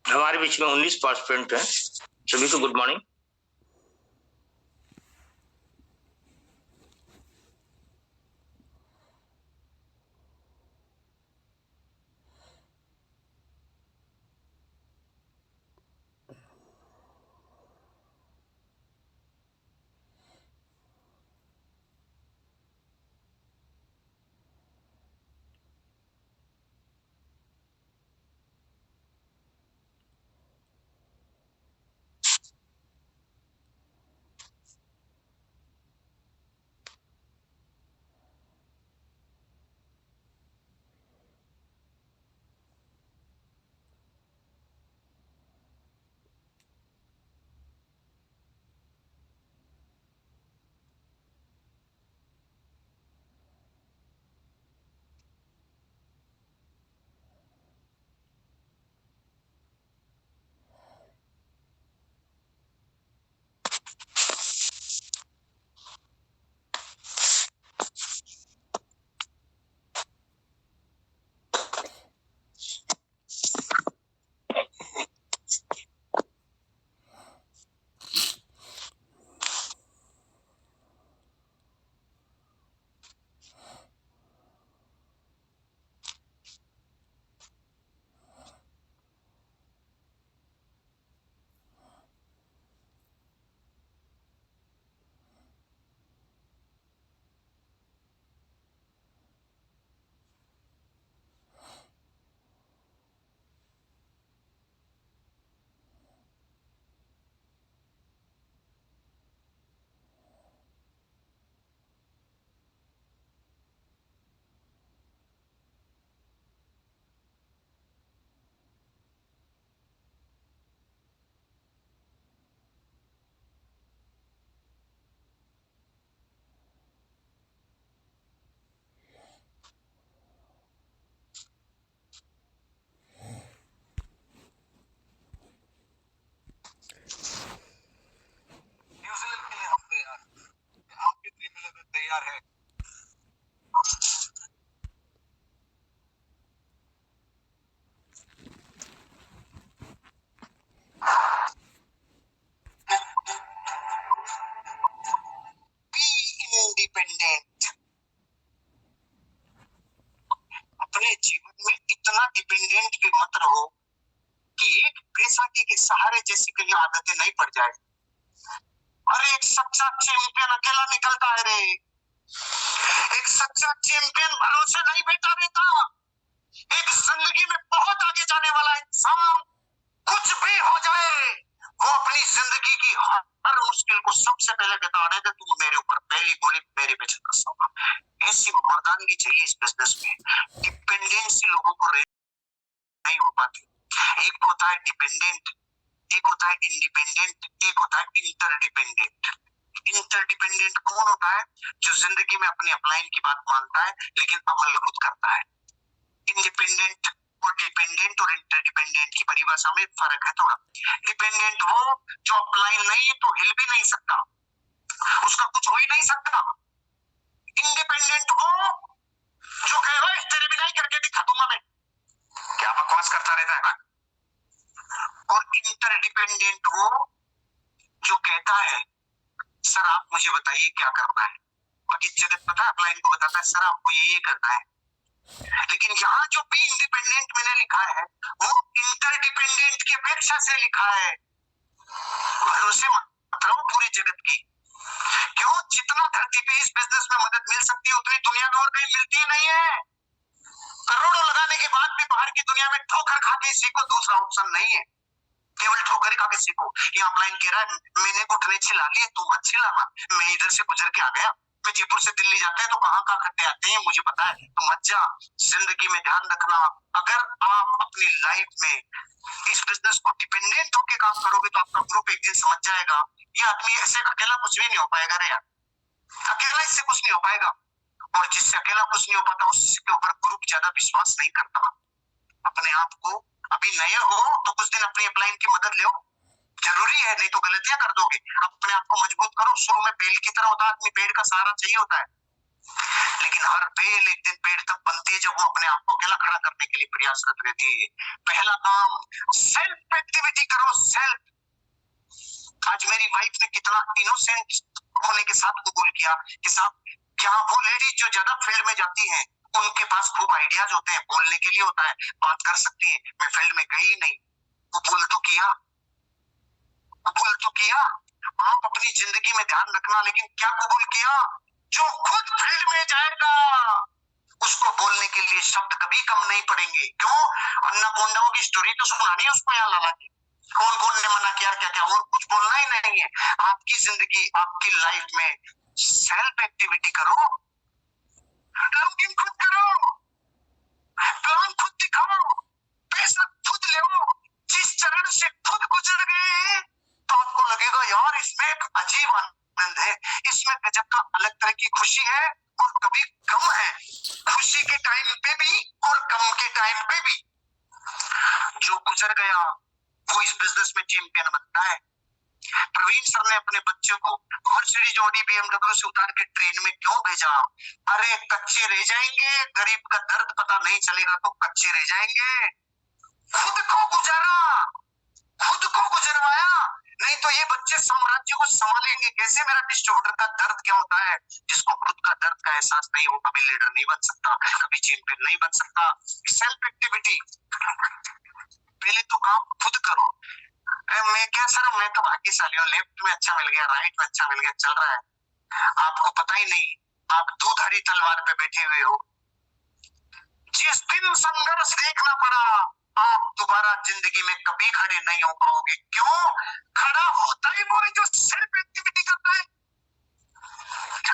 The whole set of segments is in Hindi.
हमारे बीच में 19 पार्टिसिपेंट हैं। सभी को गुड मॉर्निंग। न्यूजीलैंड के लिए हम तैयार हैं। आपके टीम तैयार है। Be independent. अपने जीवन में इतना डिपेंडेंट भी मत रहो कि एक बैसाखी के सहारे जैसी कहीं आदतें नहीं पड़ जाए। अरे एक सच्चा चैंपियन अकेला निकलता है रे। एक सच्चा चैंपियन भरोसे नहीं बैठा रहता। एक जिंदगी में बहुत आगे जाने वाला इंसान कुछ भी हो जाए वो अपनी जिंदगी की हर मुश्किल को सबसे पहले कहता है कि तुम मेरे ऊपर पहली गोली मेरे पे चला सकता। ऐसी मर्दानगी चाहिए इस बिजनेस में। डिपेंडेंसी लोगों को नहीं हो पाती। एक होता है डिपेंडेंट, एक होता है इंडिपेंडेंट, एक होता है इंटरडिपेंडेंट। इंटरडिपेंडेंट कौन होता है? जो जिंदगी में अपने अपलाइन की बात मानता है लेकिन अमल खुद करता है। इंडिपेंडेंट और डिपेंडेंट और इंटरडिपेंडेंट की परिभाषा में फर्क है थोड़ा। डिपेंडेंट वो जो अपलाइन नहीं है तो हिल भी नहीं सकता, उसका कुछ हो ही नहीं सकता। इंडिपेंडेंट वो जो कहे तेरे बिना ही करके दिखा दूंगा मैं, क्या बकवास करता रहता है ना। और इंटरडिपेंडेंट वो जो कहता है सर आप मुझे बताइए क्या करना है, बाकी जगत पता है अपलाइन को बताता है सर आपको ये करना है। लेकिन यहाँ जो भी इंडिपेंडेंट मैंने लिखा है वो इंटरडिपेंडेंट की अपेक्षा से लिखा है। भरोसे मत रहो पूरी जगत की। क्यों? जितना धरती पे इस बिजनेस में मदद मिल सकती है उतनी दुनिया में और कहीं मिलती नहीं है। करोड़ों लगाने के बाद भी बाहर की दुनिया में ठोकर खा के सीखो, दूसरा ऑप्शन नहीं है। केवल ठोकर खा के सीखो। ये अपलाइन कह रहा है मैंने घुटने छिला लिए, तू मत छिलाना। मैं इधर से गुजर के आ गया, मैं जयपुर से दिल्ली जाते हैं तो कहाँ कहाँ खड्डे आते हैं मुझे पता है, तो मत जा। जिंदगी में ध्यान रखना, अगर आप अपनी लाइफ में इस बिजनेस को डिपेंडेंट होकर काम करोगे तो आपका ग्रुप एक दिन समझ जाएगा ये आदमी ऐसे अकेला कुछ भी नहीं हो पाएगा रे यार, अकेला इससे कुछ नहीं हो पाएगा। और जिससे अकेला कुछ नहीं हो पाता उसके ऊपर ग्रुप ज्यादा विश्वास नहीं करता। अपने आप को अभी नए हो तो कुछ दिन अपनी अपलाइन की मदद लो, जरूरी है, नहीं तो गलतियां कर दोगे। अपने आप को मजबूत करो। शुरू में बेल की तरह होता है आदमी, पेड़ का सहारा चाहिए होता है। लेकिन हर बेल एक दिन पेड़ तब बनती है जब वो अपने आप को अकेला खड़ा करने के लिए प्रयासरत रहती है। पहला काम, सेल्फ एक्टिविटी करो, सेल्फ। आज मेरी वाइफ ने कितना इनोसेंट होने के साथ कबूल किया कि साहब, क्या वो लेडीज जो ज्यादा फील्ड में जाती हैं उनके पास खूब आइडियाज होते हैं, बोलने के लिए होता है, बात कर सकती है। मैं फील्ड में गई नहीं, कबूल तो किया, कबूल तो किया। आप अपनी जिंदगी में ध्यान रखना, लेकिन क्या कबूल किया? जो खुद फील्ड में जाएगा उसको बोलने के लिए शब्द कभी कम नहीं पड़ेंगे। क्यों? अन्नपूर्णाओं की स्टोरी तो सुनानी है उसको यहाँ लाला की। कौन कौन ने मना किया, क्या क्या, और कुछ बोलना ही नहीं है। आपकी जिंदगी, आपकी लाइफ में सेल्फ एक्टिविटी करो, लॉगिन खुद करो, प्लान खुद दिखाओ, पैसा खुद ले। जिस चरण से खुद गुजर गए तो आपको लगेगा यार इसमें एक अजीब आनंद है, इसमें गजब का अलग तरह की खुशी है और कभी गम है। खुशी के टाइम पे भी और गम के टाइम पे भी। जो गुजर गया वो इस बिजनेस में चैंपियन बनता है। प्रवीण सर ने अपने बच्चों को मर्सिडीज ऑडी BMW से उतार के ट्रेन में क्यों भेजा? अरे कच्चे रह जाएंगे, गरीब का दर्द पता नहीं चलेगा तो कच्चे रह जाएंगे। खुद को गुजारा, खुद को गुजरवाया, नहीं तो ये बच्चे साम्राज्य को संभालेंगे कैसे? मेरा डिस्ट्रीब्यूटर का दर्द क्या होता है? जिसको खुद का दर्द का एहसास नहीं, वो कभी लीडर नहीं बन सकता, कभी चैंपियन नहीं बन सकता। सेल्फ एक्टिविटी, पहले तो काम खुद करो। मैं क्या सर, मैं तो भाग्यशाली हूँ, लेफ्ट में अच्छा मिल गया, राइट में अच्छा मिल गया, चल रहा है। आपको पता ही नहीं, आप दूधारी तलवार पे बैठे हुए हो। जिस दिन संघर्ष देखना पड़ा, आप दोबारा जिंदगी में कभी खड़े नहीं हो पाओगे। क्यों? खड़ा होता ही वो है जो सेल्फ एक्टिविटी करता है।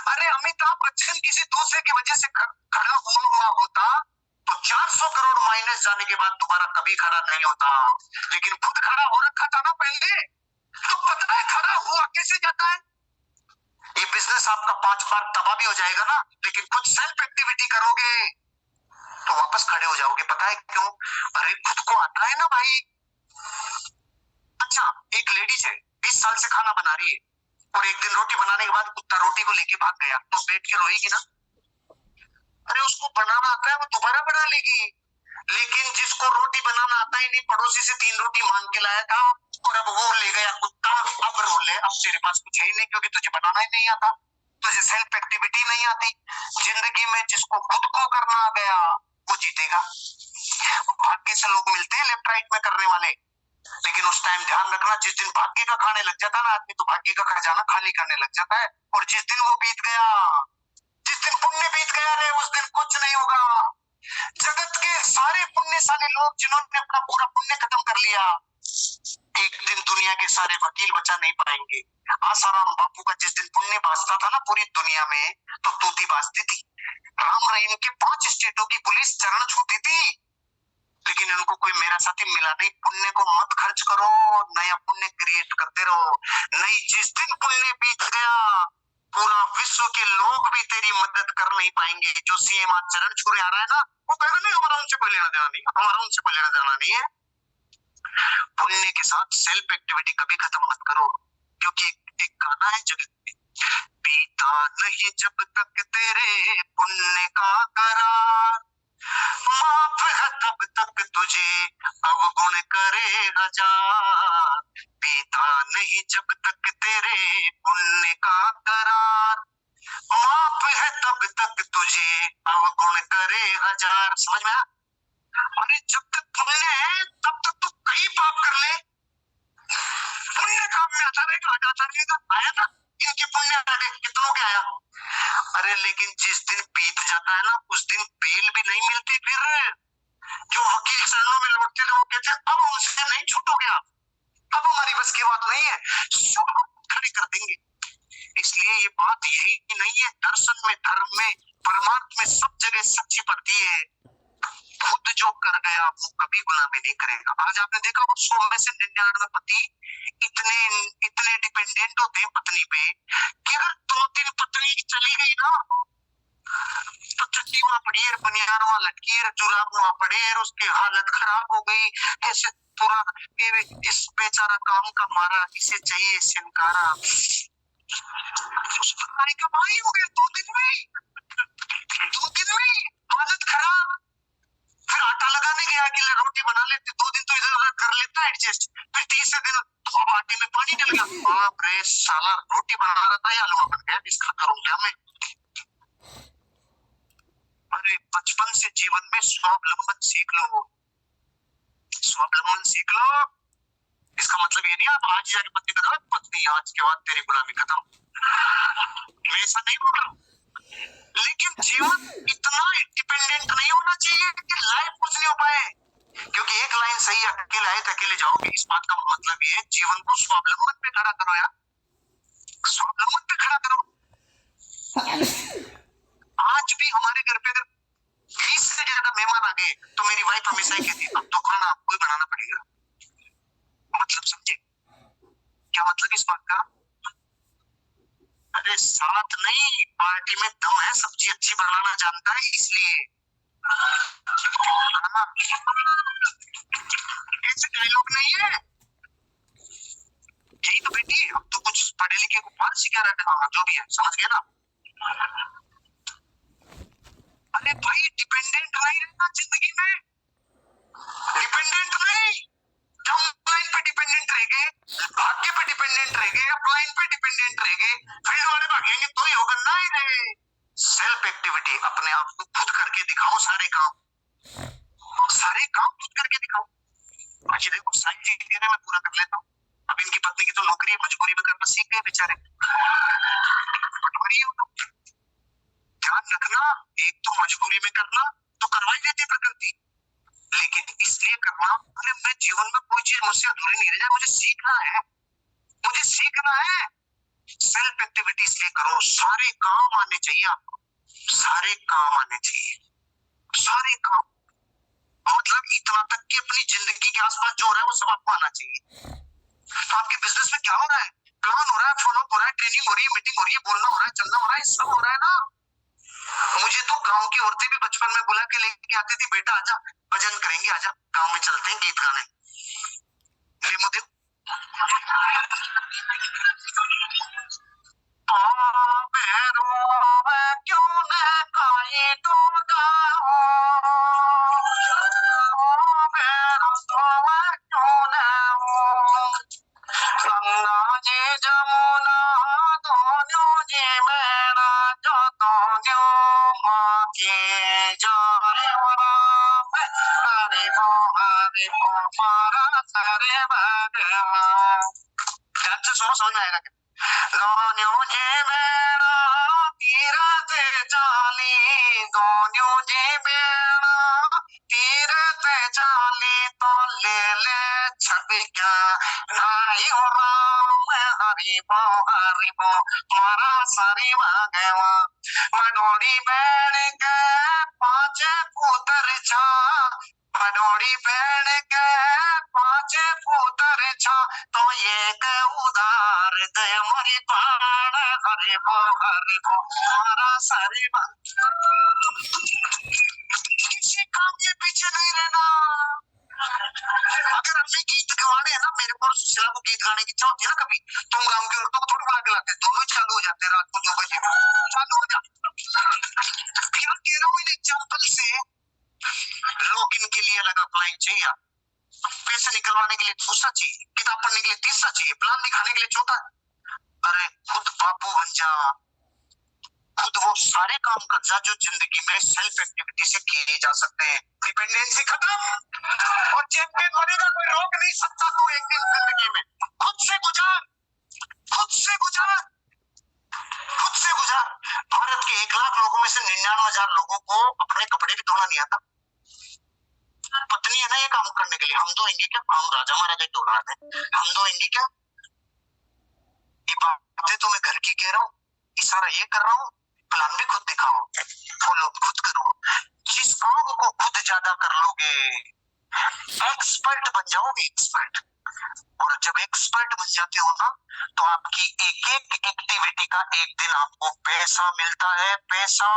अरे अमिताभ बच्चन किसी दूसरे की वजह से खड़ा हुआ होता तो 400 करोड़ माइनस जाने के बाद दोबारा कभी खड़ा नहीं होता, लेकिन खुद खड़ा हो रखा था ना पहले, तो पता है खड़ा हुआ कैसे जाता है। ये बिजनेस आपका 5 बार तबाह भी हो जाएगा ना, लेकिन खुद सेल्फ एक्टिविटी करोगे तो वापस खड़े हो जाओगे। पता है क्यों? अरे खुद को आता है ना भाई। अच्छा, एक लेडीज है 20 साल से खाना बना रही है और एक दिन रोटी बनाने के बाद कुत्ता रोटी को लेके भाग गया, तो बैठ के रोएगी ना? अरे उसको बनाना आता है, वो दोबारा बना लेगी। लेकिन जिसको रोटी बनाना आता ही नहीं, पड़ोसी से 3 रोटी मांग के लाया था और अब वो ले गया कुत्ता, अब रो ले, अब तेरे पास कुछ है ही नहीं क्योंकि तुझे बनाना ही नहीं आता, तुझे सेल्फ एक्टिविटी नहीं आती। जिंदगी में जिसको खुद को करना आ गया वो जीतेगा। भाग्य से लोग मिलते हैं लेफ्ट राइट में करने वाले, लेकिन उस टाइम ध्यान रखना, जिस दिन भाग्य का खाने लग जाता ना आदमी, तो भाग्य का खजाना खाली करने लग जाता है। और जिस दिन वो बीत गया, जिस दिन पुण्य बीत गया रे, उस दिन कुछ नहीं होगा। जगत के सारे पुण्यशाली लोग जिन्होंने अपना पूरा पुण्य खत्म कर लिया, एक दिन दुनिया के सारे वकील बचा नहीं पाएंगे। आसाराम बापू का जिस दिन पुण्य बाजता था ना पूरी दुनिया में, तो तूती बाजती थी। राम रहीम के 5 स्टेटों की पुलिस चरण छूती थी, लेकिन इनको कोई मेरा साथी मिला नहीं। पुण्य को मत खर्च करो, नया पुण्य क्रिएट करते रहो। नहीं, जिस दिन पुण्य बीत गया पूरा विश्व के लोग भी तेरी मदद कर नहीं पाएंगे। जो सीएम आज चरण छूने आ रहा है ना, वो कहेगा नहीं हमारा उनसे कोई लेना देना नहीं, हमारा उनसे कोई लेना देना नहीं है। पुण्य के साथ सेल्फ एक्टिविटी कभी खत्म मत करो, क्योंकि एक गाना है जगत में, बीता नहीं जब तक तेरे पुण्य का करार, माफ है तब तक तुझे अवगुण करे हजार। बीता नहीं जब तक तेरे पुण्य का करार, माफ है तब तक तुझे अवगुण करे हजार। समझ में आया? अरे जब तक पुण्य है तब तक तू कई पाप कर ले, पुण्य काम में आता रहेगा, लगाता रहेगा। आया ना इनके पुण्य कितनों के आया। अरे लेकिन जिस दिन बीत जाता है ना, उस दिन बेल भी नहीं मिलती। फिर जो वकील चरणों में लौटते थे वो कहते अब हमसे नहीं छूट हो गया, अब हमारी बस की बात नहीं है, सब खड़ी कर देंगे। इसलिए ये बात यही नहीं है, दर्शन में, धर्म में, परमार्थ में सब जगह सच्ची पड़ती है। खुद जो कर गया वो कभी गुलामी नहीं करेगा। आज आपने देखा 100 में से 99 पति इतने डिपेंडेंट होते हैं पत्नी पे कि अगर 2 दिन पत्नी चली गई ना तो चट्टी वहां पड़ी है, बनियान वहां लटकी है, जुलाब वहां पड़े है, उसकी हालत खराब हो गई। ऐसे पूरा इस बेचारा काम का मारा, इसे चाहिए सिनकारा, कमाई हो गई 2 दिन में ही। 2 दिन में हालत खराब। फिर आटा लगाने गया कि रोटी बना लेते, 2 दिन तो इधर उधर कर लेता एडजस्ट, फिर तीसरे दिन तो अब आटे में पानी डल गया। बाप रे साला, रोटी बना रहा था या हलवा बन गया, इसका करूं क्या मैं। अरे बचपन से जीवन में स्वावलंबन सीख लो, स्वावलंबन सीख लो। इसका मतलब ये नहीं आप आज जाके पत्नी को दो, पत्नी आज के बाद तेरी गुलामी खत्म, मैं ऐसा नहीं बोल रहा हूँ। लेकिन जीवन इतना डिपेंडेंट नहीं होना चाहिए कि लाइफ कुछ नहीं हो पाए, क्योंकि एक लाइन सही है, अकेले आए तो अकेले जाओगे। इस बात का मतलब ये जीवन को स्वावलंबन पे खड़ा करो यार, स्वावलंबन पे खड़ा करो। आज भी हमारे घर पे अगर 20 से ज्यादा मेहमान आ गए तो मेरी वाइफ हमेशा ही कहती है अब तो खाना आपको ही बनाना पड़ेगा। मतलब समझे क्या मतलब इस बात का? अरे साथ नहीं, पार्टी में दम है, सब्जी अच्छी बनाना जानता है इसलिए। ऐसे डायलॉग नहीं है, यही तो बेटी, अब तो कुछ पढ़े लिखे को बाहर सिखा रहा है, जो भी है समझ गया ना। अरे भाई डिपेंडेंट नहीं रहना जिंदगी में, डिपेंडेंट नहीं, डाउनलाइन पे डिपेंडेंट रह गए, भाग्य पे डिपेंडेंट रह गए, अपलाइन पे डिपेंडेंट रह गए, फील्ड वाले भागेंगे तो ही होगा, नहीं रे। सेल्फ एक्टिविटी, अपने आप को खुद करके दिखाओ, सारे काम खुद करके दिखाओ। आज देखो सारी चीजें मैं पूरा कर लेता हूँ, अब इनकी पत्नी की तो नौकरी है, मजबूरी में करना सीख गए बेचारे, ध्यान रखना। एक तो मजबूरी में करना तो करवाई देती प्रकृति, लेकिन इसलिए करना अरे मैं जीवन में कोई चीज मुझसे अधूरी नहीं रह जाए, मुझे सीखना है, मुझे सीखना है। सेल्फ एक्टिविटी इसलिए करो, सारे काम आने चाहिए आपको, सारे काम आने चाहिए, सारे काम, मतलब इतना तक कि अपनी जिंदगी के आसपास जो हो रहा है वो सब आपको आना चाहिए। तो आपके बिजनेस में क्या हो रहा है, प्लान हो रहा है, फॉलो हो रहा है, ट्रेनिंग हो रही है, मीटिंग हो रही है, बोलना हो रहा है, चलना हो रहा है, सब हो रहा है ना। मुझे तो गांव की औरतें भी बचपन में बुला के लेके आती थी, बेटा आजा भजन करेंगे, आजा गांव में चलते हैं गीत गाने, क्यों न काए तो गंगा जी जमुना दोनों जी मेरा जो दोनों माँ के जाए हरि वो मारा सरे भगवान। ध्यान से सुनो, समझ में आएगा क्या? दोनों जी मेरा तीरथ चाली, दोनों जी मेरा तीरथ चाली, तो ले ले छवि क्या नाई राम हरि बो मारा सारी भागवा मनोड़ी बैठ के 5 पुत्र छा, मनोड़ी बैठ के 5 पुत्र छा, तो एक उदार दे मोरी प्राण हरि बो मारा सारी किसी काम के पीछे नहीं रहना। अगर हमें गीत गवाने हैं ना, मेरे को सुशीला को गीत गाने की इच्छा होती है ना कभी, तो हम गाँव की औरतों को थोड़ी बुला के लाते, दोनों ही चालू हो जाते हैं रात को 2 बजे चालू हो जाते। क्या कह रहा हूँ इन एग्जाम्पल से, लॉगिन के लिए अलग अपलाइन चाहिए, पैसे निकलवाने के लिए दूसरा चाहिए, किताब पढ़ने के लिए तीसरा चाहिए, प्लान दिखाने के लिए चौथा। अरे खुद बापू बन जा, खुद वो सारे काम कर जा जो जिंदगी में सेल्फ एक्टिविटी से किए जा सकते हैं। डिपेंडेंसी खत्म, और चैंपियन बनेगा, कोई रोक नहीं सकता तू एक दिन जिंदगी में। खुद से गुजार, खुद से गुजार, खुद से गुजार। भारत के 1 लाख लोगों में से 99,000 लोगों को अपने कपड़े भी धोना नहीं आता। पत्नी है ना ये काम करने के लिए, हम धोएंगे क्या? हम राजा महाराजा की औलाद है, हम धोएंगे क्या? ये बातें तो मैं घर की कह रहा हूँ, इशारा ये कर रहा हूँ, प्लान भी खुद दिखाओ, फॉलो खुद करो। जिस काम को खुद ज्यादा कर लोगे एक्सपर्ट बन जाओगे, एक्सपर्ट। और जब एक्सपर्ट बन जाते हो ना, तो आपकी एक एक एक्टिविटी का एक दिन आपको पैसा मिलता है, पैसा।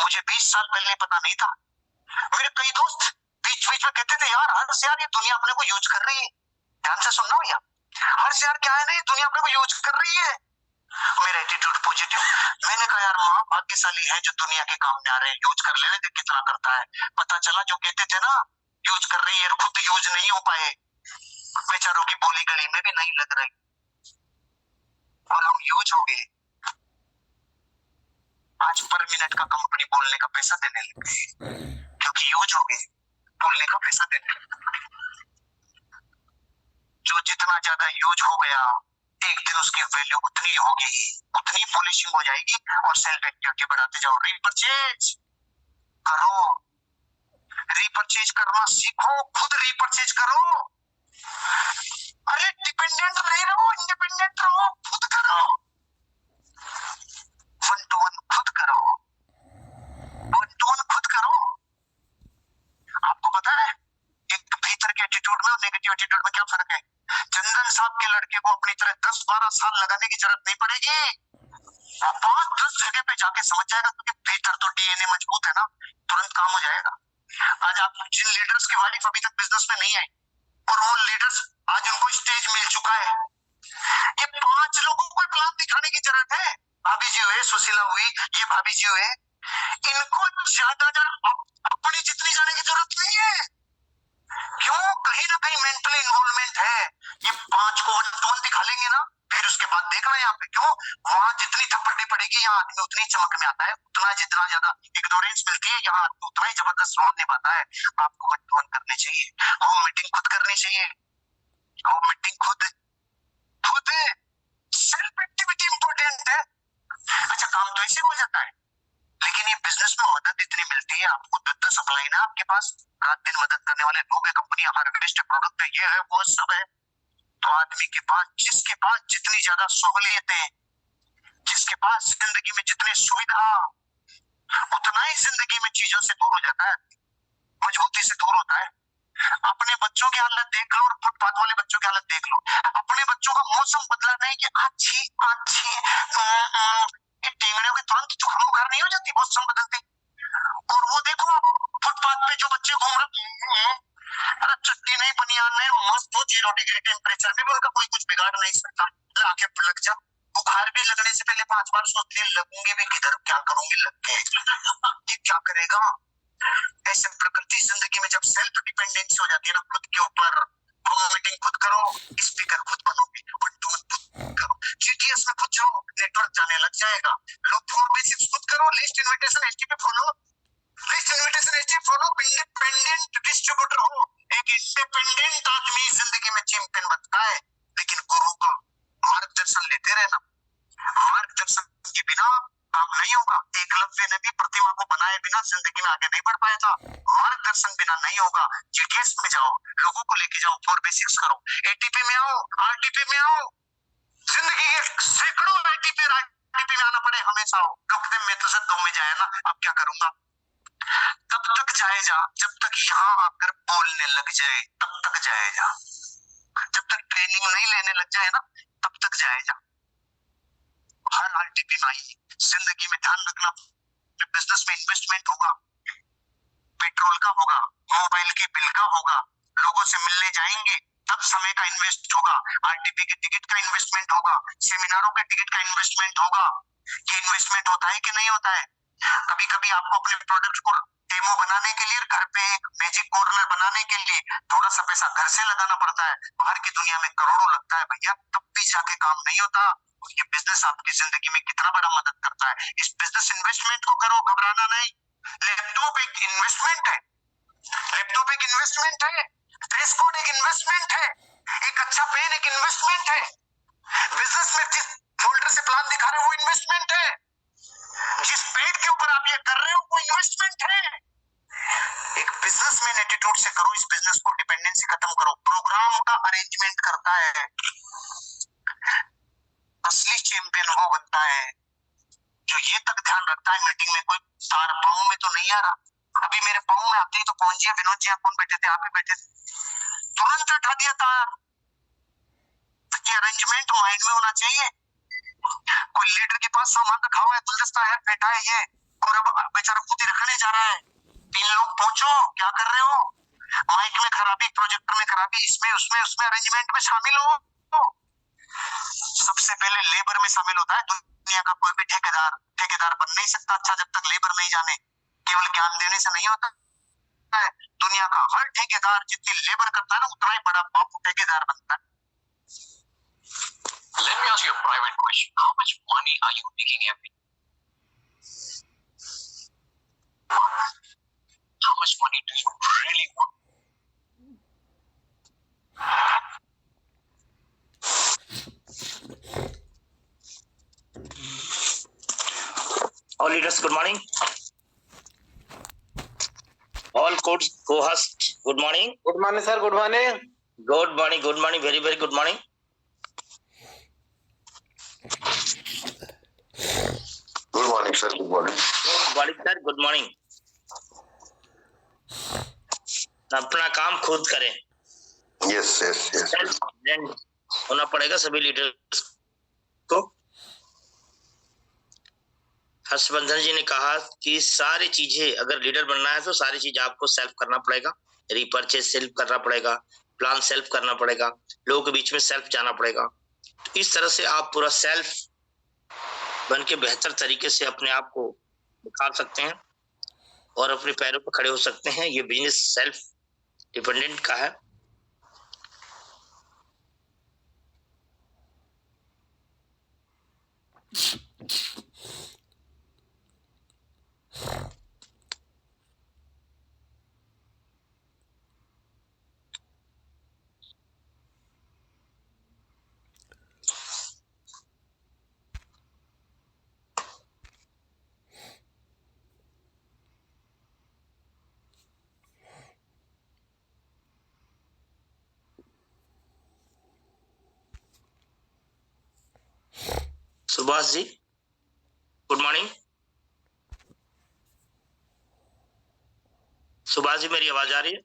मुझे 20 साल पहले पता नहीं था, मेरे कई दोस्त बीच बीच में कहते थे यार हर से यार ये दुनिया अपने को यूज कर रही है। ध्यान से सुनना भैया, हर से यार क्या है ना, ये दुनिया अपने को यूज कर रही है। मेरा एटीट्यूड पॉजिटिव। मैंने कहा यार माँ भाग्यशाली है जो दुनिया के काम में आ रहे हैं, यूज कर लेने दे कितना करता है। पता चला जो कहते थे ना यूज कर रही है, खुद यूज नहीं हो पाए, बेचारों की बोली गली में भी नहीं लग रही, और हम यूज हो गए। आज पर मिनट का कंपनी बोलने का पैसा देने लगे, क्योंकि यूज हो गए, बोलने का पैसा देने लगे। जो जितना ज्यादा यूज हो गया एक दिन उसकी वैल्यू उतनी होगी, उतनी पॉलिशिंग हो जाएगी, और सेल्फ एक्टिविटी बढ़ाते जाओ। रीपरचेज करो, रीपरचेज करना सीखो, खुद रीपरचेज करो। अरे डिपेंडेंट नहीं रहो, इंडिपेंडेंट रहो, खुद करो, 1-to-1 खुद करो, 1-to-1 खुद करो। आपको पता है एक भीतर के एटीट्यूड में और नेगेटिव एटीट्यूड में क्या फर्क है? चंदन साहब के लड़के को अपनी तरह 10-12 साल लगाने की जरूरत नहीं पड़ेगी, 5-10 जगह पे जाके समझ जाएगा, क्योंकि भीतर तो डीएनए मजबूत है ना, तुरंत काम हो जाएगा। आज आप जिन लीडर्स की वाइफ अभी तक बिजनेस में नहीं आई और वो लीडर्स आज उनको स्टेज मिल चुका है, ये 5 लोगों को प्लान दिखाने की जरूरत है। भाभी जी हुए, सुशीला हुई, ये भाभी जी हुए, इनको ज्यादा अपनी जितनी जाने की जरूरत नहीं है। क्यों? कहीं ना कहीं मेंटल इन्वॉल्वमेंट है। ये 5 को 1-to-1 दिखा लेंगे ना, फिर उसके बाद देखना यहाँ पे क्यों वहां जितनी थप्पड़ी पड़ेगी यहाँ आदमी उतनी चमक में आता है, उतना जितना ज्यादा इग्नोरेंस मिलती है यहाँ आदमी उतना ही जबरदस्त रोल निभाता है। आपको 1-to-1 करने चाहिए, होम मीटिंग खुद करनी चाहिए, होम मीटिंग खुद खुद सेल्फ एक्टिविटी इंपॉर्टेंट है। अच्छा काम तो ऐसे हो जाता है, लेकिन ये बिजनेस में मदद इतनी मिलती है, आपको दुद्ध सप्लाई ना आपके पास, रात दिन मदद करने वाले लोग है, कंपनी हार्वेस्ट प्रोडक्ट है, ये है वो सब है। तो आदमी के पास, जिसके पास जितनी ज्यादा सहूलियतें, जिसके पास जिंदगी में जितने सुविधा, उतना ही जिंदगी में चीजों से दूर हो जाता है, मजबूती से दूर होता है। अपने बच्चों की हालत देख लो और फुटपाथ वाले बच्चों की हालत देख लो। अपने बच्चों का मौसम बदला नहीं कि अच्छी अच्छी टीमड़ियों के तुरंत जुकाम बुखार नहीं हो जाती मौसम बदलते, और वो देखो फुटपाथ पे जो बच्चे घूम रहे, अरे चट्टी नहीं बनियान नहीं मस्त हो 0 डिग्री टेम्परेचर में भी उनका कोई कुछ बिगाड़ नहीं सकता। आके लग जा, बुखार भी लगने से पहले 5 बार सोचते हैं लगूंगी भी किधर, क्या करूंगी लग के, ये क्या करेगा। ऐसे प्रकृति जिंदगी में जब सेल्फ डिपेंडेंसी हो जाती है ना खुद के ऊपर, मीटिंग खुद करो, स्पीकर खुद बनोगे, 1-to-1 खुद करो, जीटीएस में खुद जाओ, नेटवर्क जाने लग जाएगा। लोग 4 बेसिक्स खुद करो, list invitation HTP follow, list invitation HTP follow, independent distributor हो। एक इंडिपेंडेंट आदमी जिंदगी में चैंपियन बनता है, लेकिन गुरु का मार्गदर्शन लेते रहना, मार्गदर्शन के बिना काम नहीं होगा। एकलव्य ने भी प्रतिमा को बनाए बिना जिंदगी में आगे नहीं बढ़ पाया था, मार्गदर्शन बिना नहीं होगा। जीटीएस में जाओ, लोगों को लेके जाओ, 4 बेसिक्स करो, एटीपी में आओ, आरटीपी में आओ, जिंदगी के सैकड़ों एटीपी में आना पड़े हमेशा हो। रुकते में तो सब 2 में जाए ना, अब क्या करूंगा, तब तक जाएगा जब तक यहाँ आकर बोलने लग जाए, तब तक जाएगा। जब तक ट्रेनिंग नहीं लेने लग जाए ना तब तक जाएगा। हर आरटीपी में आई जिंदगी में ध्यान रखना, बिजनेस में इन्वेस्टमेंट होगा, पेट्रोल का होगा, मोबाइल के बिल का होगा, लोगों से मिलने जाएंगे तब समय का इन्वेस्ट होगा, आरटीपी के टिकट का इन्वेस्टमेंट होगा, सेमिनारों के टिकट का इन्वेस्टमेंट होगा। ये इन्वेस्टमेंट होता है कि नहीं होता है? कभी कभी आपको अपने प्रोडक्ट को डेमो बनाने के लिए, घर पे एक मैजिक कॉर्नर बनाने के लिए थोड़ा सा पैसा घर से लगाना पड़ता है, बाहर की दुनिया में करोड़ों लगता है भैया, तब भी जाके काम नहीं होता। ये बिजनेस आपकी जिंदगी में कितना बड़ा मदद करता है, इस बिजनेस इन्वेस्टमेंट को करो, घबराना नहीं। लैपटॉप एक इन्वेस्टमेंट है, लैपटॉप एक इन्वेस्टमेंट है, ड्रेस कोड एक इन्वेस्टमेंट है, एक अच्छा पेन एक इन्वेस्टमेंट है, बिजनेस में जिस फोल्डर से प्लान दिखा रहे हो वो इन्वेस्टमेंट है, जिस पेड के ऊपर आप ये कर रहे हो वो इन्वेस्टमेंट है। एक बिजनेसमैन एटीट्यूड से करो, इस बिजनेस को डिपेंडेंसी खत्म करो। प्रोग्राम का अरेंजमेंट करता है, असली चैंपियन वो बनता है जो ये तक ध्यान रखता है मीटिंग में कोई तार पाँव में तो नहीं आ रहा। अभी मेरे पाँव में आते ही तो कौन जी विनोद जी कौन बैठे थे, आप ही बैठे थे, तुरंत उठा दिया तार। ये अरेंजमेंट माइंड में होना चाहिए। कोई लीडर के पास सामान रखा हुआ है, गुलदस्ता है, बैठा है ये, और अब बेचारा खुद ही रखने जा रहा है। 3 लोग पहुंचो, क्या कर रहे हो, माइक में खराबी, प्रोजेक्टर में खराबी, इसमें उसमें उसमें अरेंजमेंट में शामिल हो। सबसे पहले लेबर में शामिल होता है। दुनिया का कोई भी ठेकेदार बन नहीं सकता अच्छा जब तक लेबर नहीं जाने। केवल ज्ञान देने से नहीं होता है। दुनिया का हर ठेकेदार जितनी लेबर करता है ना उतना ही बड़ा बापू ठेकेदार बनता है। Let me ask you a private question. How much money are you making every year? How much money do you really want? All leaders, good morning. All co-hosts, good morning. Good morning sir, good morning. Good morning, very, very good morning. Good morning sir, good morning. Good morning, sir, good morning. अपना काम खुद करें। Yes yes yes. Then होना पड़ेगा सभी लीडर्स को। हर्षवर्धन जी ने कहा कि सारी चीजें अगर लीडर बनना है तो सारी चीज आपको सेल्फ करना पड़ेगा। रिपर्चेज सेल्फ करना पड़ेगा, प्लान सेल्फ करना पड़ेगा, लोगों के बीच में सेल्फ जाना पड़ेगा। तो इस तरह से आप पूरा सेल्फ बन के बेहतर तरीके से अपने आप को निखार सकते हैं और अपने पैरों पर खड़े हो सकते हैं। ये बिजनेस सेल्फ डिपेंडेंट का है। Subhash ji, good morning. सुभाष जी, मेरी आवाज आ रही है?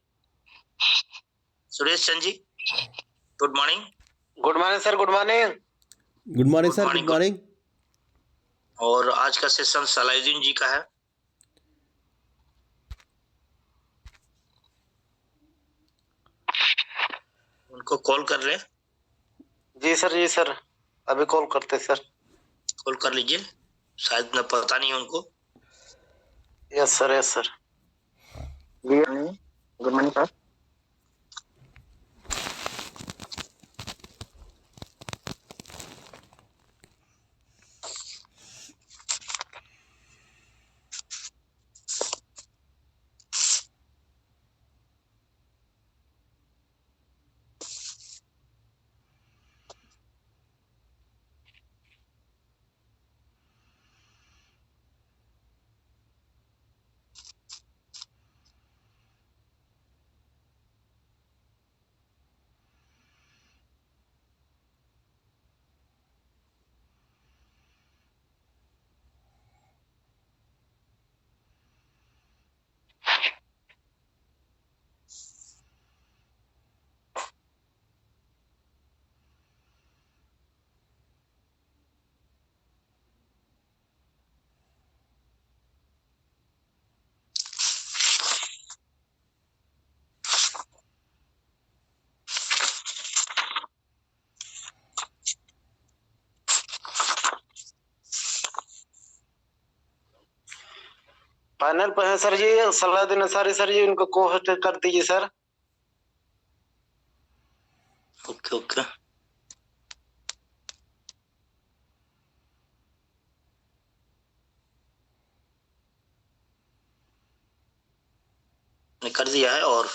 Suresh Chand ji, good morning. Good morning sir, good morning. Good morning sir, good morning. और आज का सेशन सलाहुद्दीन जी का है। उनको कॉल कर रहे हैं। जी सर, अभी कॉल करते सर। कॉल कर लीजिए, शायद न पता नहीं है उनको। Yes sir. Good morning sir. Panel पे है सर जी सलाहुद्दीन अंसारी सर जी, उनको को होस्ट कर दीजिए सर। ओके। ने कर दिया है। और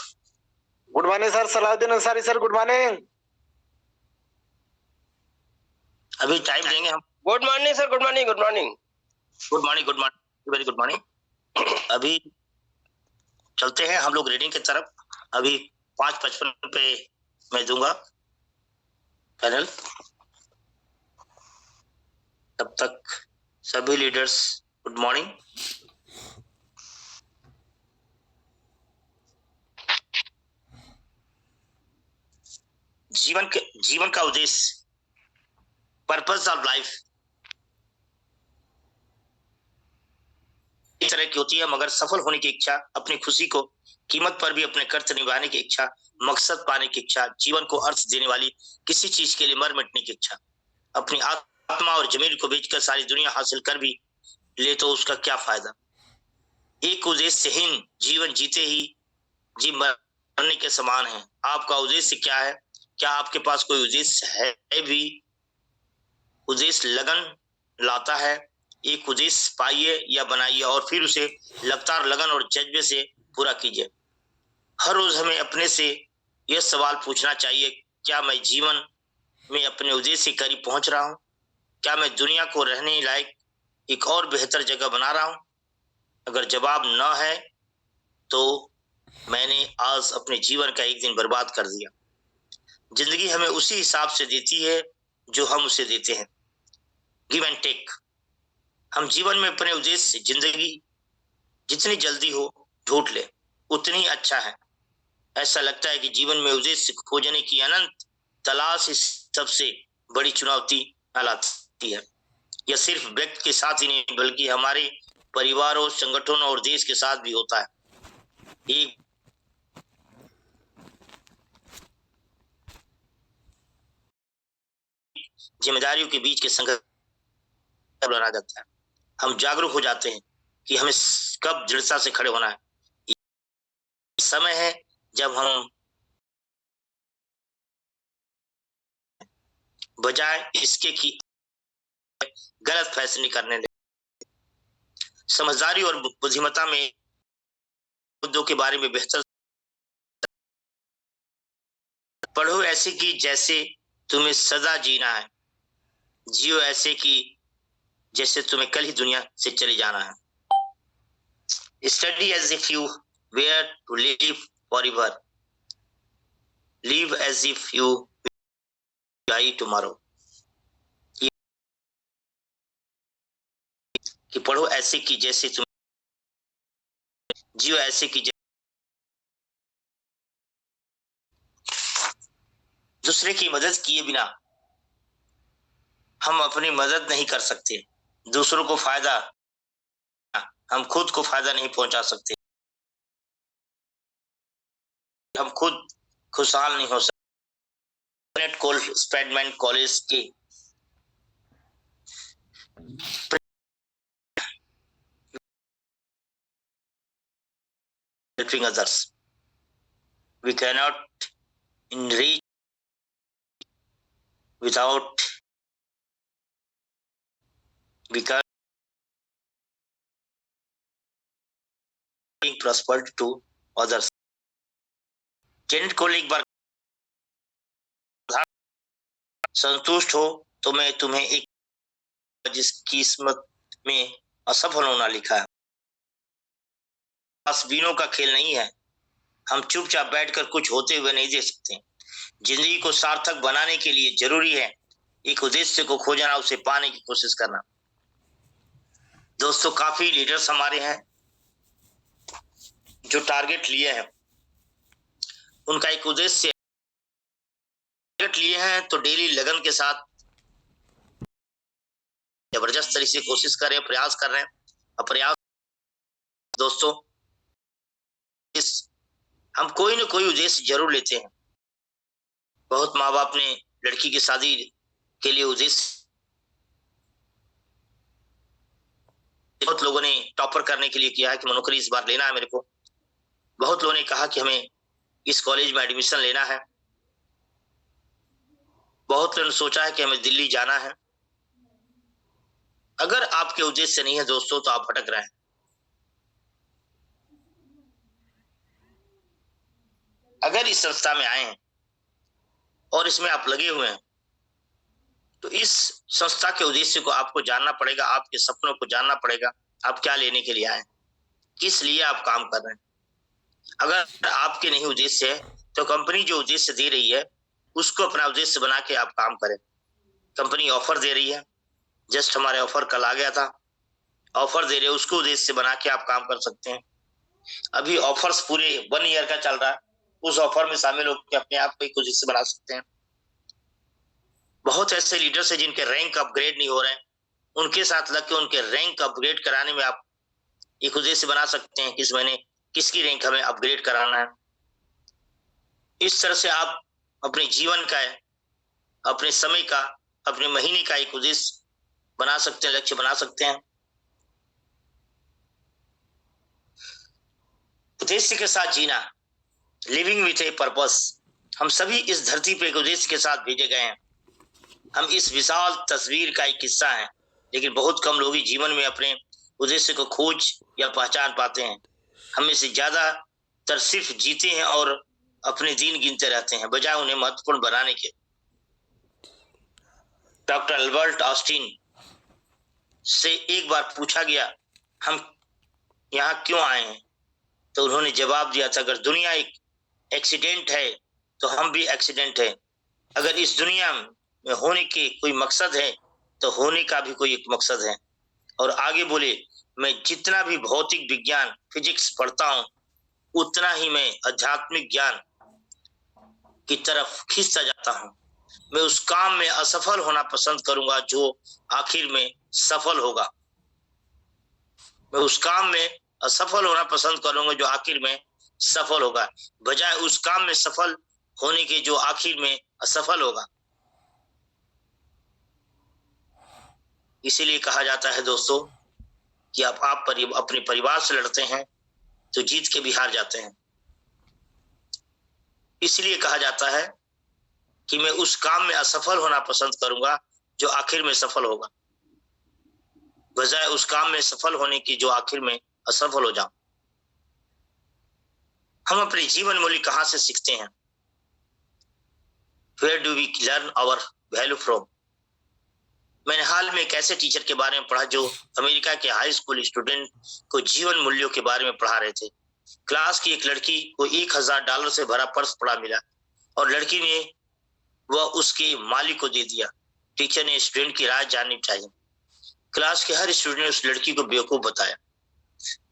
good morning sir, Salahuddin Ansari sir, good morning. अभी टाइम देंगे हम। Good morning sir, good morning, good morning. Good morning, very good morning. अभी चलते हैं हम लोग रीडिंग की तरफ। अभी 5:55 पे मैं दूंगा पैनल। तब तक सभी लीडर्स गुड मॉर्निंग। जीवन का उद्देश्य, पर्पस ऑफ लाइफ इस तरह की होती है, मगर सफल होने की इच्छा, अपनी खुशी को कीमत पर भी अपने कर्तव्य निभाने की इच्छा, मकसद पाने की इच्छा, जीवन को अर्थ देने वाली किसी चीज के लिए मर मिटने की इच्छा। अपनी आत्मा और जमीन को बेचकर सारी दुनिया हासिल कर भी ले तो उसका क्या फायदा। एक उद्देश्यहीन जीवन जीते ही जी मरने के समान है। आपका उद्देश्य क्या है? क्या आपके पास कोई उद्देश्य है भी? उद्देश्य लगन लाता है। एक उद्देश्य पाइए या बनाइए और फिर उसे लगातार लगन और जज्बे से पूरा कीजिए। हर रोज हमें अपने से यह सवाल पूछना चाहिए, क्या मैं जीवन में अपने उद्देश्य के करीब पहुंच रहा हूं? क्या मैं दुनिया को रहने लायक एक और बेहतर जगह बना रहा हूं? अगर जवाब न है तो मैंने आज अपने जीवन का एक दिन बर्बाद कर दिया। जिंदगी हमें उसी हिसाब से देती है जो हम उसे देते हैं। Give and take. हम जीवन में अपने उद्देश्य जिंदगी जितनी जल्दी हो ढूंढ ले उतनी अच्छा है। ऐसा लगता है कि जीवन में उद्देश्य खोजने की अनंत तलाश इस सबसे बड़ी चुनौती लाती है। यह सिर्फ व्यक्ति के साथ ही नहीं बल्कि हमारे परिवारों, संगठनों और देश के साथ भी होता है। एक जिम्मेदारियों के बीच के संघर्ष बना जाता है। हम जागरूक हो जाते हैं कि हमें कब दृढ़ता से खड़े होना है। समय है जब हम बजाय इसके कि गलत फैसले करने लगे। समझदारी और बुद्धिमत्ता में मुद्दों के बारे में बेहतर पढ़ो ऐसे कि जैसे तुम्हें सदा जीना है। जियो ऐसे कि जैसे तुम्हें कल ही दुनिया से चले जाना है। Study as if you were to live forever. Live as if you die tomorrow. कि पढ़ो ऐसे कि जैसे तुम जियो ऐसे कि दूसरे की मदद किए बिना हम अपनी मदद नहीं कर सकते। दूसरों को फायदा, हम खुद को फायदा नहीं पहुंचा सकते। हम खुद खुशहाल नहीं हो सकते। स्पेडमैन कॉलेज के helping others. We cannot enrich without becoming prosperity to others. Janet को एक बार संतुष्ट हो तो मैं तुम्हें एक जिस किस्मत में असफल होना लिखा है। तस्वीरों का खेल नहीं है। हम चुपचाप बैठकर कुछ होते हुए नहीं देख सकते। जिंदगी को सार्थक बनाने के लिए जरूरी है एक उद्देश्य को खोजना, उसे पाने की कोशिश करना। दोस्तों, काफी लीडर्स हमारे हैं जो टारगेट लिए हैं, उनका एक उद्देश्य टारगेट लिए हैं तो डेली लगन के साथ जबरदस्त तरीके से कोशिश कर रहे हैं, प्रयास कर रहे हैं। प्रयास दोस्तों, हम कोई ना कोई उद्देश्य जरूर लेते हैं। बहुत माँ बाप ने लड़की की शादी के लिए उद्देश्य, बहुत लोगों ने टॉपर करने के लिए किया है कि नौकरी इस बार लेना है मेरे को। बहुत लोगों ने कहा कि हमें इस कॉलेज में एडमिशन लेना है। बहुत लोगों ने सोचा है कि हमें दिल्ली जाना है। अगर आपके उद्देश्य नहीं है दोस्तों तो आप भटक रहे हैं। अगर इस संस्था में आए हैं और इसमें आप लगे हुए हैं तो इस संस्था के उद्देश्य को आपको जानना पड़ेगा, आपके सपनों को जानना पड़ेगा। आप क्या लेने के लिए आए, किस लिए आप काम कर रहे हैं। अगर आपके नहीं उद्देश्य है तो कंपनी जो उद्देश्य दे रही है उसको अपना उद्देश्य बना के आप काम करें। कंपनी ऑफर दे रही है, जस्ट हमारे ऑफर कल आ गया था, ऑफर दे रहे हैं, उसको उद्देश्य बना के आप काम कर सकते हैं। अभी ऑफर्स पूरे 1 ईयर का चल रहा है, उस ऑफर में शामिल होकर अपने आप को एक उद्देश्य बना सकते हैं। बहुत ऐसे लीडर्स हैं जिनके रैंक अपग्रेड नहीं हो रहे हैं, उनके साथ लग के उनके रैंक अपग्रेड कराने में आप एक उद्देश्य बना सकते हैं कि इस महीने किसकी रैंक हमें अपग्रेड कराना है। इस तरह से आप अपने जीवन का, अपने समय का, अपने महीने का एक उद्देश्य बना सकते हैं, लक्ष्य बना सकते हैं। उद्देश्य के साथ जीना, लिविंग विथ ए पर्पस। हम सभी इस धरती पे एक उद्देश्य के साथ भेजे गए हैं। हम इस विशाल तस्वीर का एक हिस्सा हैं, लेकिन बहुत कम लोग ही जीवन में अपने उद्देश्य को खोज या पहचान पाते हैं। हम में से ज्यादातर सिर्फ जीते हैं और अपने दिन गिनते रहते हैं, बजाय उन्हें महत्वपूर्ण बनाने के। डॉक्टर अल्बर्ट ऑस्टिन से एक बार पूछा गया, हम यहाँ क्यों आए हैं? तो उन्होंने जवाब दिया था, अगर दुनिया एक एक्सीडेंट है तो हम भी एक्सीडेंट है। अगर इस दुनिया में होने के कोई मकसद है तो होने का भी कोई एक मकसद है। और आगे बोले, मैं जितना भी भौतिक विज्ञान फिजिक्स पढ़ता हूँ, उतना ही मैं आध्यात्मिक ज्ञान की तरफ खींचता जाता हूँ। मैं उस काम में असफल होना पसंद करूंगा जो आखिर में सफल होगा। मैं उस काम में असफल होना पसंद करूंगा जो आखिर में सफल होगा, बजाय उस काम में सफल होने के जो आखिर में असफल होगा। इसीलिए कहा जाता है दोस्तों कि आप अपने परिवार से लड़ते हैं तो जीत के भी हार जाते हैं। इसलिए कहा जाता है कि मैं उस काम में असफल होना पसंद करूंगा जो आखिर में सफल होगा, बजाय उस काम में सफल होने की जो आखिर में असफल हो जाऊं। हम अपने जीवन मूल्य कहां से सीखते हैं? Where do we learn our value from? मैंने हाल में एक ऐसे टीचर के बारे में पढ़ा जो अमेरिका के हाई स्कूल स्टूडेंट को जीवन मूल्यों के बारे में पढ़ा रहे थे। क्लास की एक लड़की को $1000 से भरा पर्स पड़ा मिला और लड़की ने वह उसके मालिक को दे दिया। टीचर ने स्टूडेंट की राय जाननी चाहिए। क्लास के हर स्टूडेंट ने उस लड़की को बेवकूफ बताया।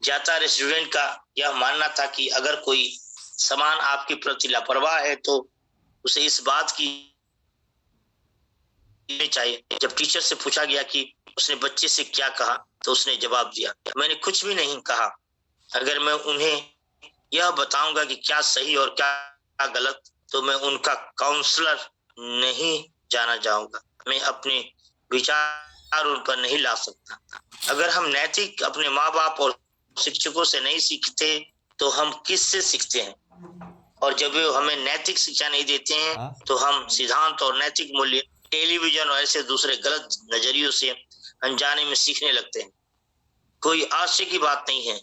ज्यादातर स्टूडेंट का यह मानना था कि अगर कोई सामान आपके प्रति लापरवाह है तो उसे इस बात की चाहिए। जब टीचर से पूछा गया कि उसने बच्चे से क्या कहा तो उसने जवाब दिया, मैंने कुछ भी नहीं कहा। अगर मैं उन्हें यह बताऊंगा कि क्या सही और क्या गलत तो मैं उनका काउंसलर नहीं जाना चाहूंगा। मैं अपने विचार उन पर नहीं ला सकता। अगर हम नैतिक अपने माँ बाप और शिक्षकों से नहीं सीखते तो हम किससे सीखते हैं? और जब वे हमें नैतिक शिक्षा नहीं देते हैं तो हम सिद्धांत और नैतिक मूल्य टेलीविजन और ऐसे दूसरे गलत नजरियों से अनजाने में सीखने लगते हैं। कोई आश्चर्य की बात नहीं है,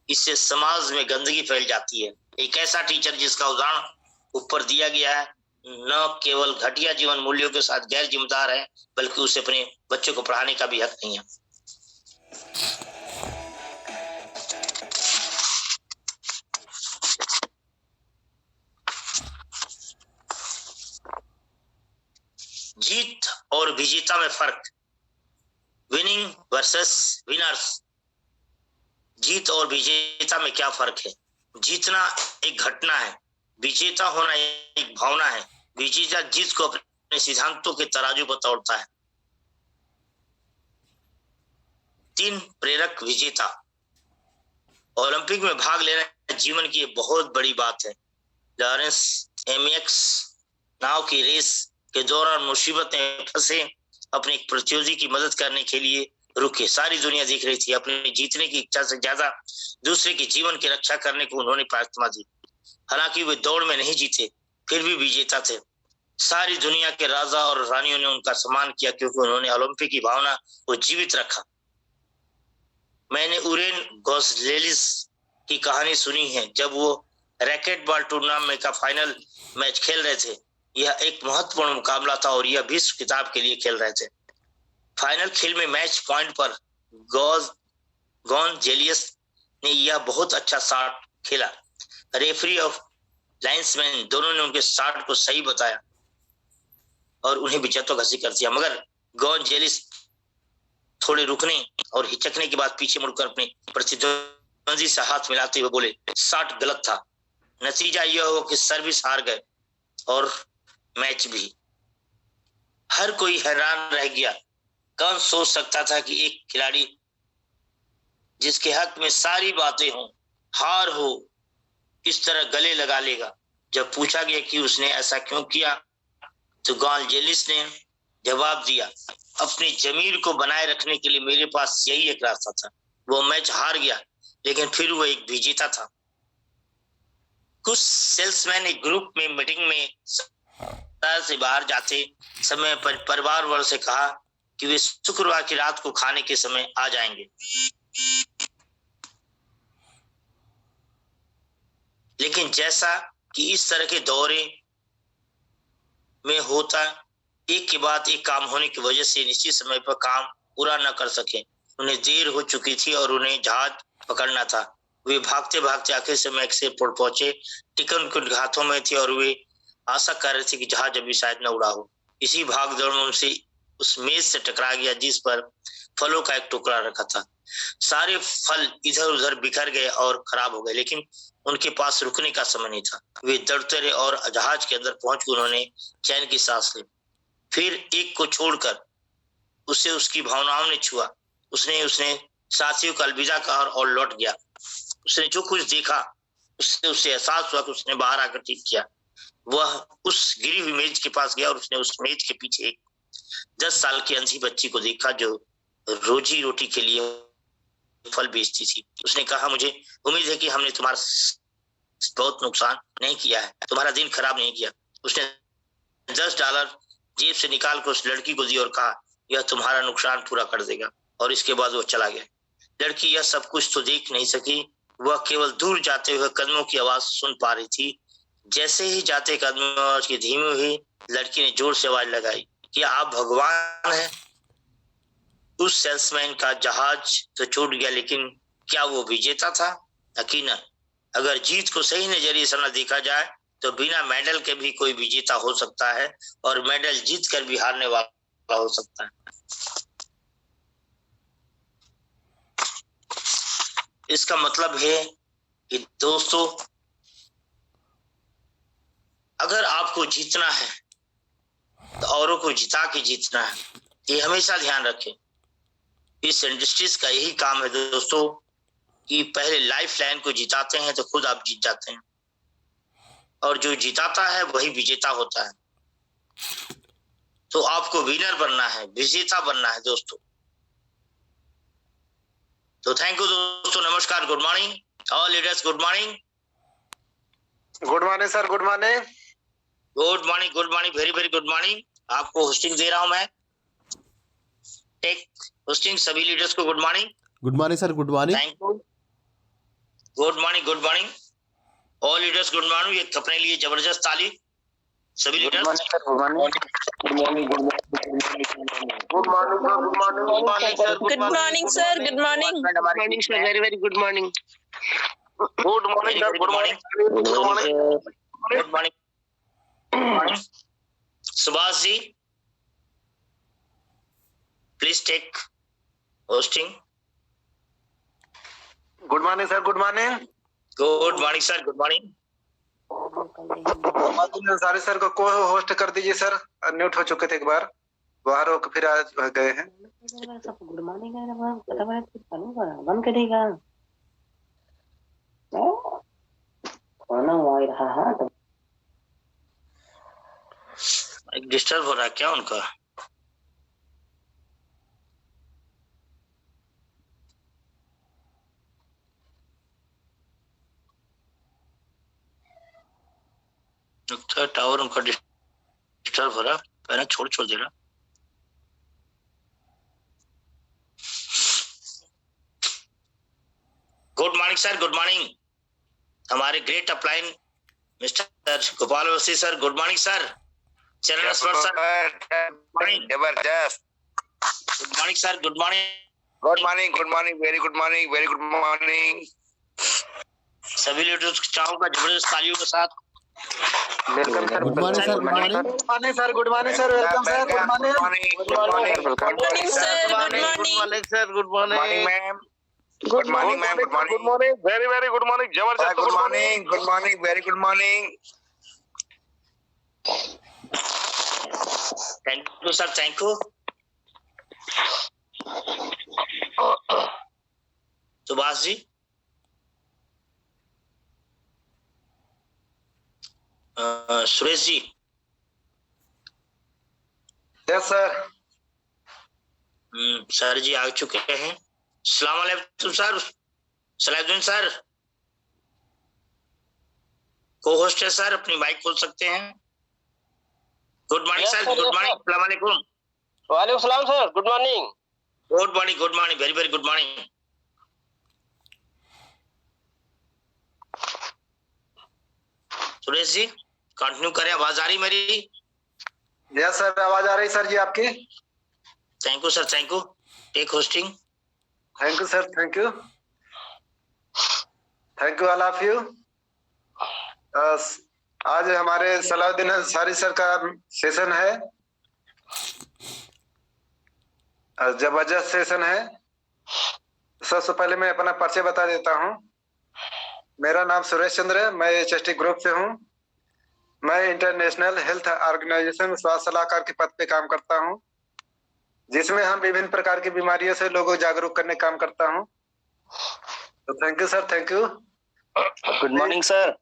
इससे समाज में गंदगी फैल जाती है। एक ऐसा टीचर जिसका उदाहरण ऊपर दिया गया है न केवल घटिया जीवन मूल्यों के साथ गैर जिम्मेदार है, बल्कि उसे अपने बच्चों को पढ़ाने का भी हक नहीं है। जीत और विजेता में फर्क, विनिंग वर्सेस विनर्स। जीत और विजेता में क्या फर्क है? जीतना एक घटना है, विजेता होना एक भावना है। विजेता जीत को अपने सिद्धांतों के तराजू पर तोड़ता है। 3 प्रेरक विजेता। ओलंपिक में भाग लेना जीवन की बहुत बड़ी बात है। लॉरेंस एमियक्स नाव की रेस के दौरान मुसीबत में फंसे अपने एक प्रतियोगी की मदद करने के लिए रुके। सारी दुनिया देख रही थी। अपने जीतने की इच्छा से ज्यादा दूसरे के जीवन की रक्षा करने को उन्होंने प्राथमिकता दी। हालांकि वे दौड़ में नहीं जीते, फिर भी विजेता थे। सारी दुनिया के राजा और रानियों ने उनका सम्मान किया क्योंकि उन्होंने ओलंपिक की भावना को जीवित रखा। मैंने उरेन गोस्लेलिस की कहानी सुनी है जब वो रैकेट बॉल टूर्नामेंट का फाइनल मैच खेल रहे थे। यह एक महत्वपूर्ण मुकाबला था और यह विश्व खिताब के लिए खेल रहे थे। फाइनल खेल में मैच पॉइंट पर गोंजेलियस ने यह बहुत अच्छा शॉट खेला। रेफरी और लाइन्समैन दोनों ने उनके शॉट को सही बताया और उन्हें विजेता घोषित कर दिया, मगर गोंजेलिस थोड़े रुकने और हिचकने के बाद पीछे मुड़कर अपने प्रतिद्वंदी से हाथ मिलाते हुए बोले, शॉट गलत था। नतीजा यह हुआ कि सर्विस हार गए और मैच भी। हर कोई हैरान रह गया। कौन सोच सकता था कि एक खिलाड़ी जिसके हक में सारी बातें हों, हार हो, इस तरह गले लगा लेगा। जब पूछा गया कि उसने ऐसा क्यों किया तो गोंजेलिस ने जवाब दिया, अपनी जमीर को बनाए रखने के लिए मेरे पास यही एक रास्ता था। वो मैच हार गया, लेकिन फिर वो एक विजेता था। कुछ सेल्समैन एक ग्रुप में मीटिंग में शहर से बाहर जाते समय परिवार वालों से कहा कि वे शुक्रवार की रात को खाने के समय आ जाएंगे। लेकिन जैसा कि इस तरह के दौरे में होता, एक के बाद एक काम होने की वजह से निश्चित समय पर काम पूरा न कर सके। उन्हें देर हो चुकी थी और उन्हें जहाज पकड़ना था। वे भागते भागते आखिर समय से पहुंचे। टिकट उनके हाथों में थी और वे आशा कर रहे थे कि जहाज अभी शायद न उड़ा हो। इसी भाग दौड़ में उनसे उस मेज से टकरा गया जिस पर फलों का एक टुकड़ा रखा था। सारे फल इधर उधर बिखर गए और खराब हो गए, लेकिन उनके पास रुकने का समय नहीं था। वे दौड़ते रहे और जहाज के अंदर पहुंचकर उन्होंने चैन की सांस ली। फिर एक को छोड़कर उसे उसकी भावनाओं ने छुआ। उसने साथियों को अलविदा कहा और लौट गया। उसने जो कुछ देखा उससे उसे एहसास हुआ कि उसने बाहर आकर ठीक किया। वह उस गिरी हुई मेज के पास गया और उसने उस मेज के पीछे एक 10 साल की अंधी बच्ची को देखा जो रोजी रोटी के लिए फल बेचती थी। उसने कहा, मुझे उम्मीद है कि हमने तुम्हारा बहुत नुकसान नहीं किया है, तुम्हारा दिन खराब नहीं किया। उसने $10 जेब से निकाल कर उस लड़की को दी और कहा, यह तुम्हारा नुकसान पूरा कर देगा। और इसके बाद वो चला गया। लड़की यह सब कुछ तो देख नहीं सकी, वह केवल दूर जाते हुए कदमों की आवाज सुन पा रही थी। जैसे ही जाते कदमों की धीमी हुई, लड़की ने जोर से आवाज लगाई, क्या आप भगवान हैं? उस सेल्समैन का जहाज तो छूट गया, लेकिन क्या वो विजेता था? यकीनन। अगर जीत को सही नजरिए से न देखा जाए तो बिना मेडल के भी कोई विजेता हो सकता है और मेडल जीत कर भी हारने वाला हो सकता है। इसका मतलब है कि दोस्तों, अगर आपको जीतना है तो औरों को जिता के जीतना है। ये हमेशा ध्यान रखें। इस इंडस्ट्रीज का यही काम है दोस्तों कि पहले लाइफ लाइन को जिताते हैं तो खुद आप जीत जाते हैं, और जो जिताता है वही विजेता होता है। तो आपको विनर बनना है, विजेता बनना है दोस्तों। तो थैंक यू दोस्तों। नमस्कार, good morning all leaders, good morning. Good morning sir, good morning. Good morning, good morning, very very good morning. आपको होस्टिंग दे रहा हूं मैं, टेक होस्टिंग। सभी लीडर्स को good morning. Good morning sir, good morning. Thank you. Good morning, good morning all leaders, good morning. एक अपने लिए जबरदस्त ताली सभी leaders. Good morning sir, good morning. Good morning sir, good morning sir. Good morning, sir. Good morning. Good morning, sir. Very very good morning. Good morning sir, good morning. Good morning. Subhash ji, please take hosting. Good morning sir, good morning. Good morning sir, good morning. सारे सर को होस्ट कर दीजिए सर, म्यूट हो चुके थे एक बार, बाहर होकर फिर आज गए हैं। गुड मॉर्निंग बंद करेगा डिस्टर्ब हो रहा है क्या उनका? लगता है टावर उनका डिस्टर्ब हो रहा, पहले छोड़ दे रहा। Good morning sir, good morning. हमारे ग्रेट अपलाइन मिस्टर गोपाल वसी सर, गुड मॉर्निंग सर। चरण स्पर्श सर, जबरदस्त। Good morning sir, good morning. Good morning, good morning, very good morning, very good morning. सभी लीडर्स को चाहूंगा जबरदस्त तालियों के साथ welcome sir. Good morning sir, good morning. Good morning sir, good morning sir. Welcome sir, good morning. Good morning, good morning sir. Good morning. Sir, good good morning ma'am. Good morning ma'am, good morning. Morning, very very good morning, जबरदस्त good morning, good morning, very good morning. Thank you sir, thank you. Subhash ji, Suresh ji, yes sir. Sir ji आ चुके हैं। अस्सलाम वालेकुम सर। सलाहुद्दीन सर को होस्ट है सर, अपनी माइक खोल सकते हैं। Good morning Yes, sir, sir, good yes, morning, sir. अस्सलाम वालेकुम। वालेकुम सलाम sir, good morning. Good morning, good morning, very very good morning. Suresh ji continue करें, आवाज आ रही मेरी? यस सर, आवाज आ रही सर जी आपकी। Thank you sir, thank you. Take hosting. Thank you sir, thank you, thank you all of you. आज हमारे सलाहुद्दीन अंसारी सर का सेशन है, जबरदस्त सेशन है। सबसे पहले मैं अपना परिचय बता देता हूँ। मेरा नाम सुरेश चंद्र है, मैं HST ग्रुप से हूँ। मैं इंटरनेशनल हेल्थ ऑर्गेनाइजेशन में स्वास्थ्य सलाहकार के पद पे काम करता हूँ, जिसमें हम विभिन्न प्रकार की बीमारियों से लोगों को जागरूक करने का काम करता हूँ। तो thank you sir, thank you. Good morning sir.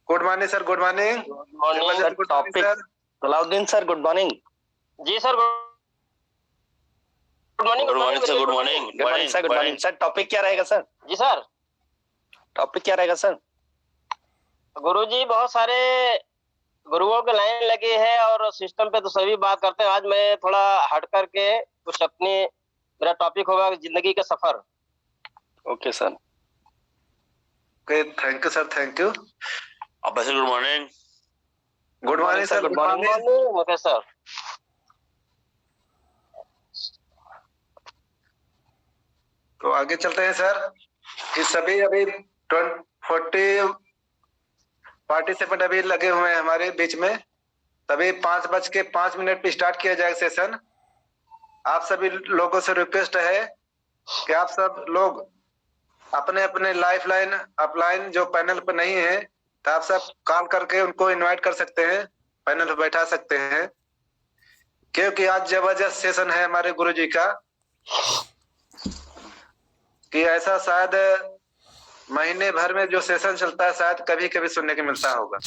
Good morning sir, good morning. Morning good morning sir. Salahuddin sir, good morning. जी sir, good morning. Good morning sir, good morning, good morning sir, good morning sir. Topic क्या रहेगा सर? जी सर, टॉपिक क्या रहेगा सर? गुरुजी बहुत सारे गुरुओं के लाइन लगे हैं और सिस्टम पे तो सभी बात करते हैं। आज मैं थोड़ा हट करके कुछ अपनी, मेरा टॉपिक होगा जिंदगी का सफर। Okay sir. Okay, thank you sir, thank you. अब sir good morning. Good morning sir, good good morning. Morning. Okay sir. तो आगे चलते हैं सर। कि सभी अभी 40 पार्टिसिपेंट अभी लगे हुए हैं हमारे बीच में। तभी 5:05 पे स्टार्ट किया जाएगा सेशन। आप सभी लोगों से रिक्वेस्ट है कि आप सब लोग अपने अपने लाइफ लाइन अपलाइन जो पैनल पर नहीं है, तो आप सब कॉल करके उनको इनवाइट कर सकते हैं, पैनल पर बैठा सकते हैं, क्योंकि आज जबरदस्त सेशन है हमारे गुरुजी का, कि ऐसा शायद महीने भर में जो सेशन चलता है शायद कभी कभी सुनने को मिलता होगा।